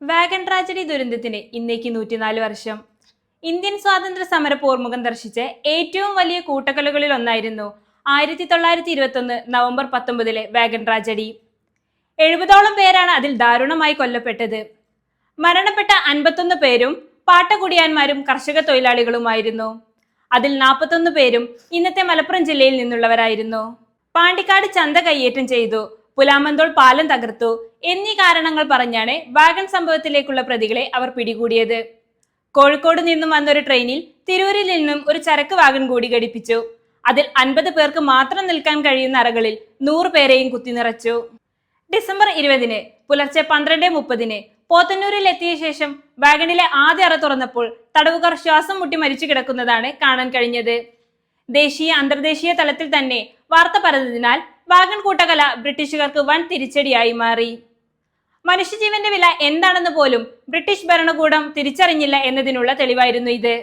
Wagon tragedy ദുരന്തത്തിന് ഇന്നേക്ക് 104 വർഷം. ഇന്ത്യൻ സ്വാതന്ത്ര്യ സമര പോർമുഖം ദർശിച്ച ഏറ്റവും വലിയ കൂട്ടക്കൊലകളിൽ ഒന്നായിരുന്നു 1921 നവംബർ 19 വാഗൺ ട്രാജഡി. 70ഓളം പേരാണ് അതിൽ ദാരുണമായി കൊല്ലപ്പെട്ടത്. മരണപ്പെട്ട 51 പേരും പാട്ടകുടിയാന്മാരും കർഷക തൊഴിലാളികളുമായിരുന്നു. അതിൽ 41 പേരും ഇന്നത്തെ മലപ്പുറം ജില്ലയിൽ നിന്നുള്ളവരായിരുന്നു. പാണ്ടിക്കാട് ചന്ത കയ്യേറ്റം ചെയ്തു, പുലാമന്തോൾ പാലം തകർത്തു എന്നീ കാരണങ്ങൾ പറഞ്ഞാണ് വാഗൺ സംഭവത്തിലേക്കുള്ള പ്രതികളെ അവർ പിടികൂടിയത്. കോഴിക്കോട് നിന്നും വന്നൊരു ട്രെയിനിൽ തിരൂരിൽ നിന്നും ഒരു ചരക്ക് വാഗൺ കൂടി ഘടിപ്പിച്ചു. അതിൽ 50 പേർക്ക് മാത്രം നിൽക്കാൻ കഴിയുന്ന അറകളിൽ 100 പേരെയും കുത്തിനിറച്ചു. ഡിസംബർ 20 പുലർച്ചെ 12:30 പോത്തന്നൂരിൽ എത്തിയ ശേഷം വാഗണിലെ ആദ്യ അറ തുറന്നപ്പോൾ തടവുകാർ ശ്വാസം മുട്ടി മരിച്ചു കിടക്കുന്നതാണ് കാണാൻ കഴിഞ്ഞത്. ദേശീയ അന്തർദേശീയ തലത്തിൽ തന്നെ വാർത്ത പരന്നതിനാൽ വാഗൺ കൂട്ടക്കൊല ബ്രിട്ടീഷുകാർക്ക് വൻ തിരിച്ചടിയായി മാറി. മനുഷ്യജീവന്റെ വില എന്താണെന്ന് പോലും ബ്രിട്ടീഷ് ഭരണകൂടം തിരിച്ചറിഞ്ഞില്ല എന്നതിനുള്ള തെളിവായിരുന്നു ഇത്.